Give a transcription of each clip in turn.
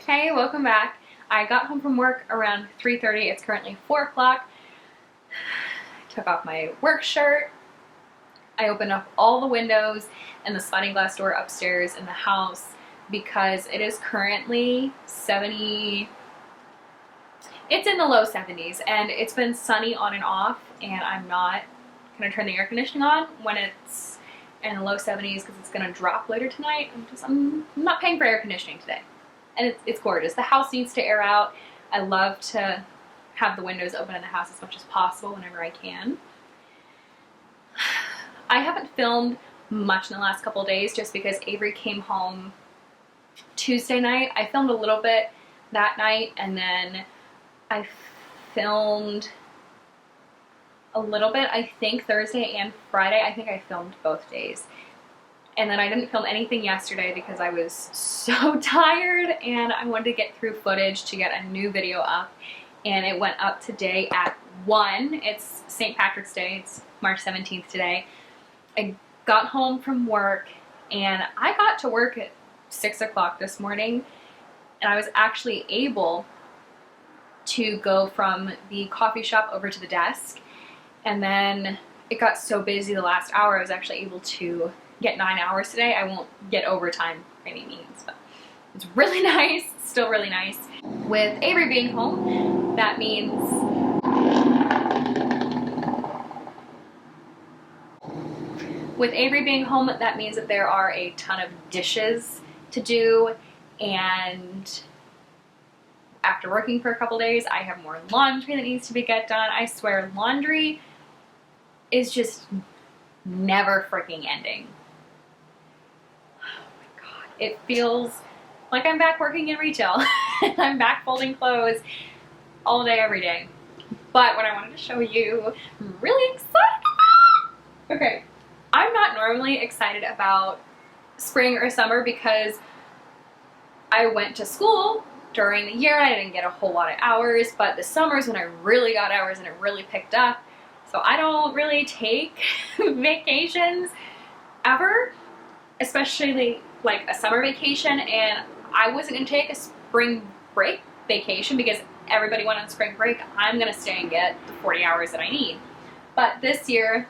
Hey, welcome back. I got home from work around 3:30. It's currently 4 o'clock. Took off my work shirt. I opened up all the windows and the sliding glass door upstairs in the house because it is currently 70. It's in the low 70s and it's been sunny on and off, and I'm not gonna turn the air conditioning on when it's in the low 70s because it's gonna drop later tonight. I'm not paying for air conditioning today. And it's gorgeous. The house needs to air out. I love to have the windows open in the house as much as possible whenever I can. I haven't filmed much in the last couple of days just because Avery came home Tuesday night. I filmed a little bit that night, and then I filmed a little bit, I think, Thursday and Friday. I think I filmed both days. And then I didn't film anything yesterday because I was so tired and I wanted to get through footage to get a new video up. And it went up today at 1. It's St. Patrick's Day. It's March 17th today. I got home from work and I got to work at 6 o'clock this morning, and I was actually able to go from the coffee shop over to the desk. And then it got so busy the last hour, I was actually able to get 9 hours today. I won't get overtime by any means, but it's really nice, still really nice. With Avery being home, that means that there are a ton of dishes to do, and after working for a couple days, I have more laundry that needs to be get done. I swear, laundry is just never freaking ending. It feels like I'm back working in retail. I'm back folding clothes all day, every day. But what I wanted to show you, I'm really excited about. Okay, I'm not normally excited about spring or summer because I went to school during the year. I didn't get a whole lot of hours, but the summer's when I really got hours and it really picked up. So I don't really take vacations ever, especially like a summer vacation, and I wasn't gonna take a spring break vacation because everybody went on spring break. I'm gonna stay and get the 40 hours that I need. But this year,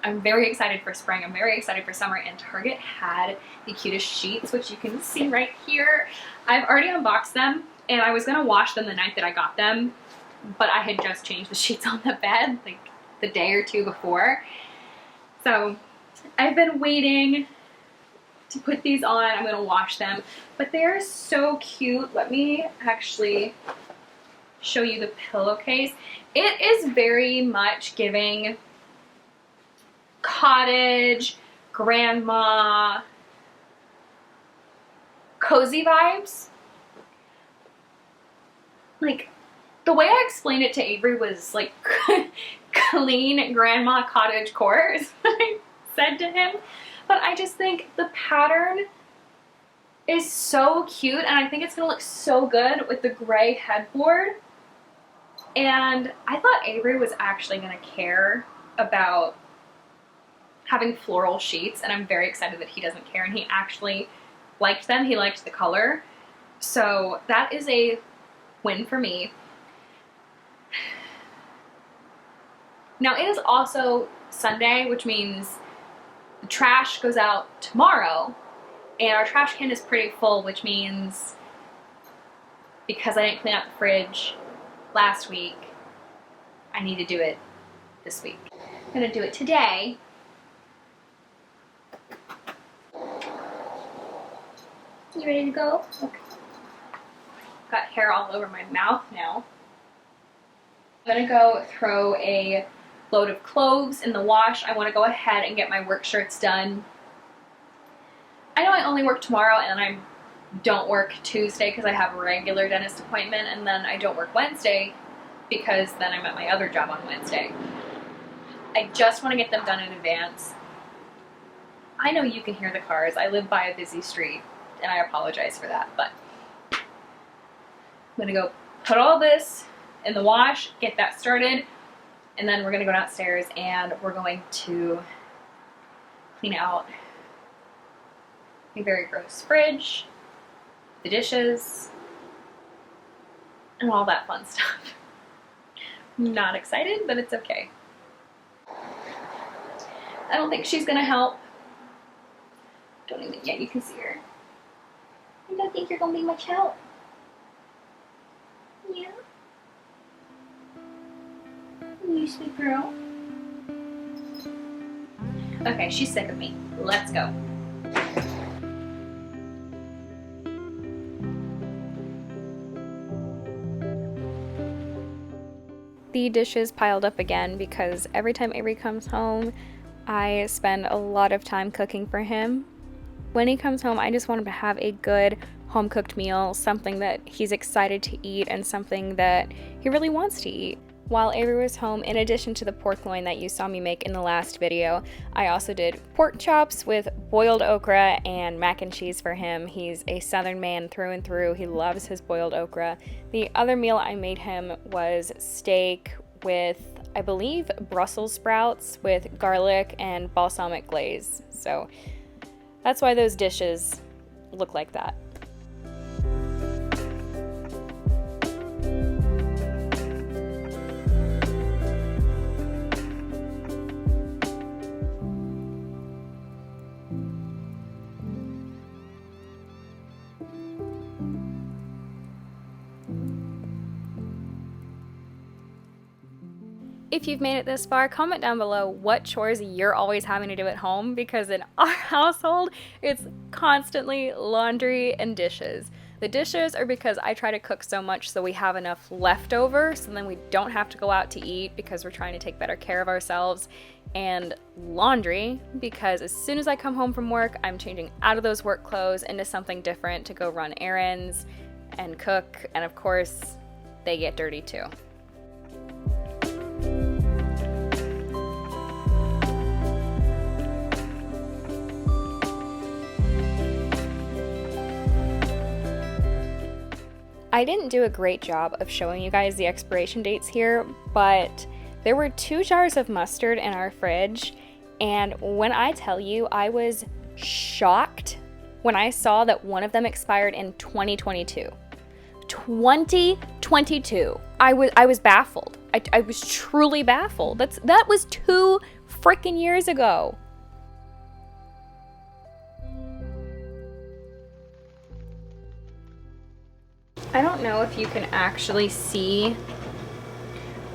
I'm very excited for spring. I'm very excited for summer, and Target had the cutest sheets, which you can see right here. I've already unboxed them, and I was gonna wash them the night that I got them, but I had just changed the sheets on the bed like the day or two before. So I've been waiting to put these on. I'm gonna wash them, but they're so cute. Let me actually show you the pillowcase. It is very much giving cottage, grandma, cozy vibes. Like, the way I explained it to Avery was like clean grandma cottage core is what I said to him. But I just think the pattern is so cute, and I think it's gonna look so good with the gray headboard. And I thought Avery was actually gonna care about having floral sheets, and I'm very excited that he doesn't care, and he actually liked them. He liked the color. So that is a win for me. Now it is also Sunday, which means the trash goes out tomorrow, and our trash can is pretty full, which means because I didn't clean out the fridge last week, I need to do it this week. I'm gonna do it today. You ready to go? Okay. Got hair all over my mouth now. I'm gonna go throw a load of clothes in the wash. I want to go ahead and get my work shirts done. I know I only work tomorrow, and I don't work Tuesday because I have a regular dentist appointment, and then I don't work Wednesday because then I'm at my other job on Wednesday. I just want to get them done in advance. I know you can hear the cars. I live by a busy street, and I apologize for that, but I'm gonna go put all this in the wash, get that started, and then we're gonna go downstairs and we're going to clean out a very gross fridge, the dishes, and all that fun stuff. I'm not excited, but it's okay. I don't think she's gonna help. Don't even, yeah, you can see her. I don't think you're gonna be much help. Yeah. You sweet girl. Okay, she's sick of me. Let's go. The dishes piled up again because every time Avery comes home, I spend a lot of time cooking for him. When he comes home, I just want him to have a good home-cooked meal, something that he's excited to eat and something that he really wants to eat. While Avery was home, in addition to the pork loin that you saw me make in the last video, I also did pork chops with boiled okra and mac and cheese for him. He's a southern man through and through. He loves his boiled okra. The other meal I made him was steak with, I believe, Brussels sprouts with garlic and balsamic glaze. So that's why those dishes look like that. If you've made it this far, comment down below what chores you're always having to do at home, because in our household, it's constantly laundry and dishes. The dishes are because I try to cook so much so we have enough leftover, so then we don't have to go out to eat because we're trying to take better care of ourselves. And laundry, because as soon as I come home from work, I'm changing out of those work clothes into something different to go run errands and cook, and of course, they get dirty too. I didn't do a great job of showing you guys the expiration dates here, but there were 2 jars of mustard in our fridge, and when I tell you, I was shocked when I saw that one of them expired in 2022. 2022. I was baffled. I was truly baffled. That was 2 freaking years ago. I don't know if you can actually see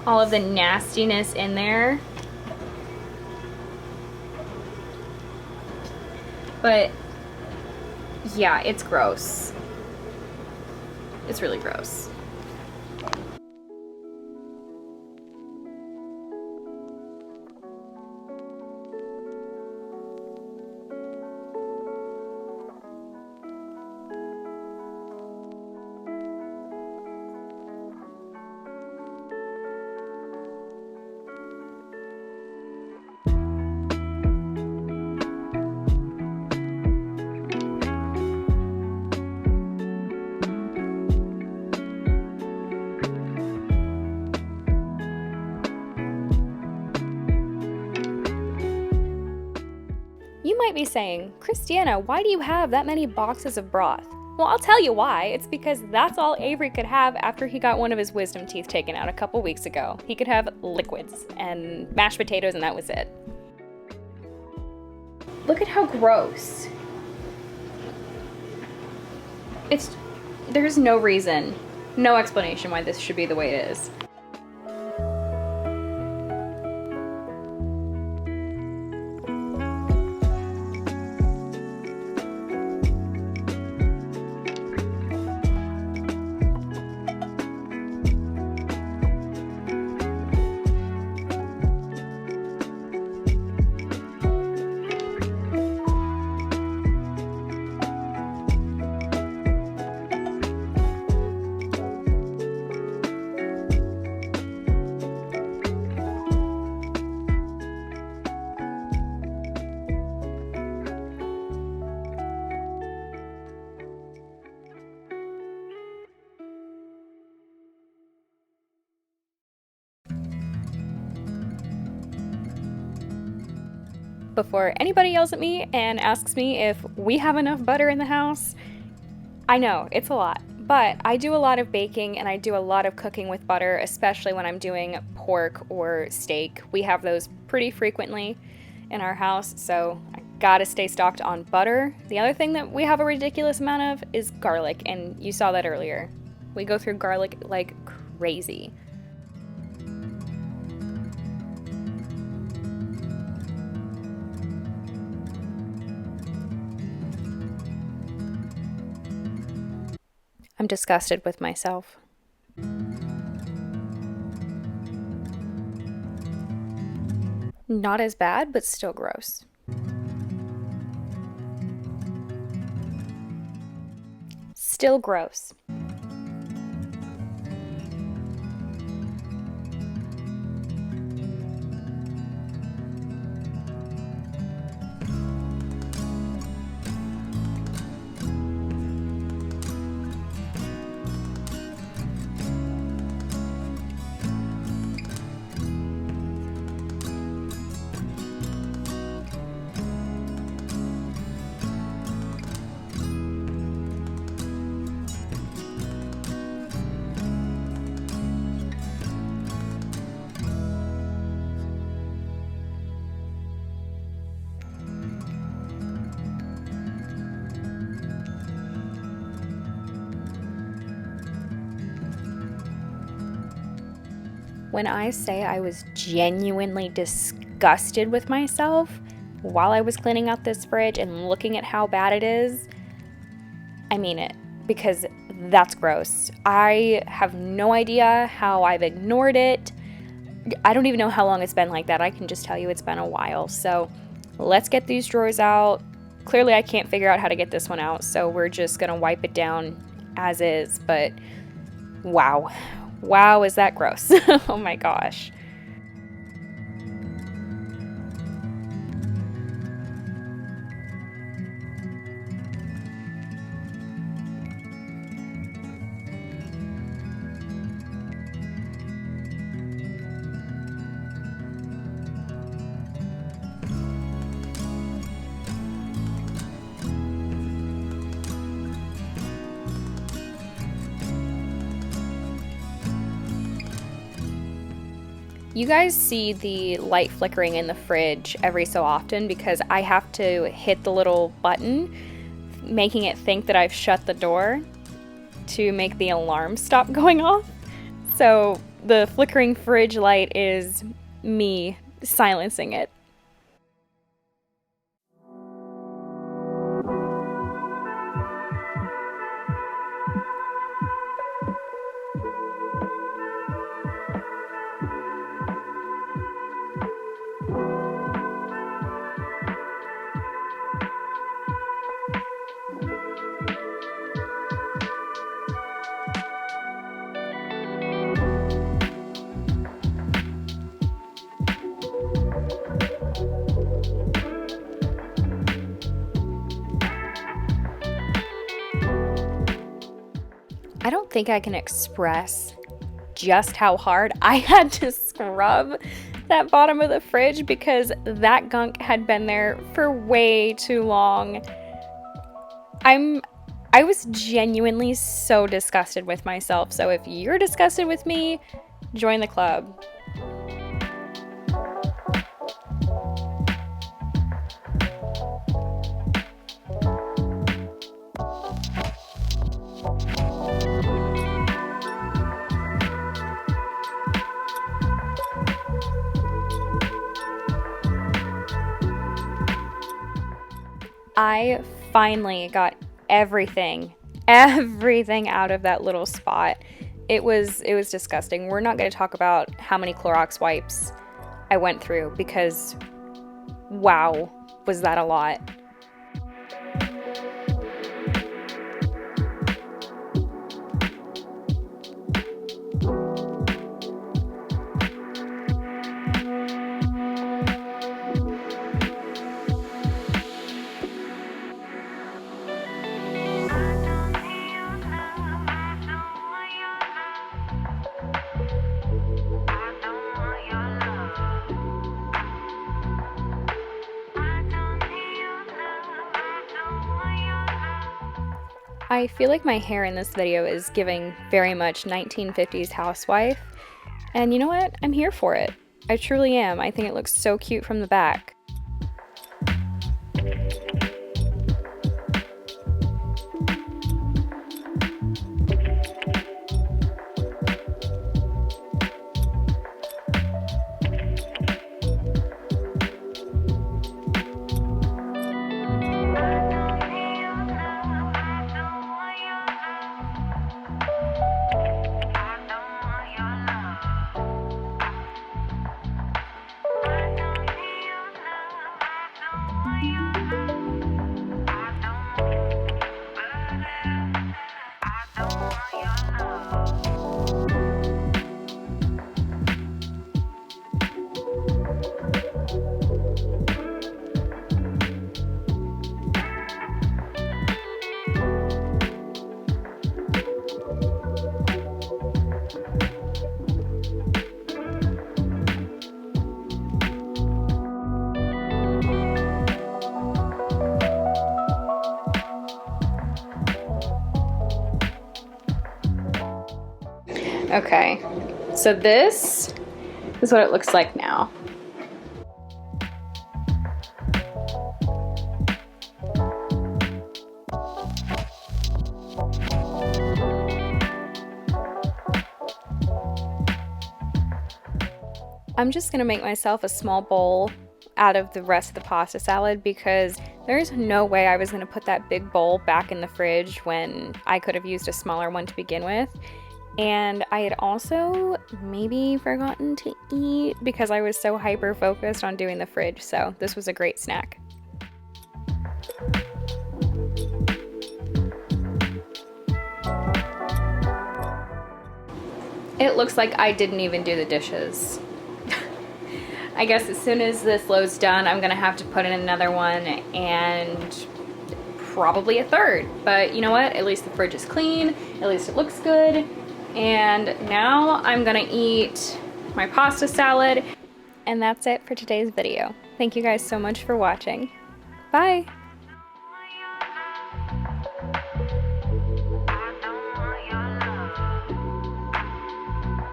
all of the nastiness in there, but yeah, it's gross. It's really gross. You might be saying, Christiana, why do you have that many boxes of broth? Well, I'll tell you why. It's because that's all Avery could have after he got one of his wisdom teeth taken out a couple weeks ago. He could have liquids and mashed potatoes, and that was it. Look at how gross. There's no reason, no explanation why this should be the way it is. Before anybody yells at me and asks me if we have enough butter in the house, I know, it's a lot. But I do a lot of baking and I do a lot of cooking with butter, especially when I'm doing pork or steak. We have those pretty frequently in our house, so I gotta stay stocked on butter. The other thing that we have a ridiculous amount of is garlic, and you saw that earlier. We go through garlic like crazy. I'm disgusted with myself. Not as bad, but still gross. Still gross. When I say I was genuinely disgusted with myself while I was cleaning out this fridge and looking at how bad it is, I mean it, because that's gross. I have no idea how I've ignored it. I don't even know how long it's been like that. I can just tell you it's been a while. So let's get these drawers out. Clearly I can't figure out how to get this one out, so we're just gonna wipe it down as is, but wow. Wow, is that gross. Oh my gosh. You guys see the light flickering in the fridge every so often because I have to hit the little button, making it think that I've shut the door to make the alarm stop going off. So the flickering fridge light is me silencing it. I don't think I can express just how hard I had to scrub that bottom of the fridge because that gunk had been there for way too long. I was genuinely so disgusted with myself. So if you're disgusted with me, join the club. I finally got everything out of that little spot. It was disgusting. We're not going to talk about how many Clorox wipes I went through because wow, was that a lot. I feel like my hair in this video is giving very much 1950s housewife, and you know what? I'm here for it. I truly am. I think it looks so cute from the back. Okay, so this is what it looks like now. I'm just gonna make myself a small bowl out of the rest of the pasta salad because there's no way I was gonna put that big bowl back in the fridge when I could have used a smaller one to begin with. And I had also maybe forgotten to eat because I was so hyper focused on doing the fridge, so this was a great snack. It looks like I didn't even do the dishes. I guess as soon as this load's done, I'm gonna have to put in another one and probably a third. But you know what? At least the fridge is clean, at least it looks good. And now I'm gonna eat my pasta salad. And that's it for today's video. Thank you guys so much for watching. Bye!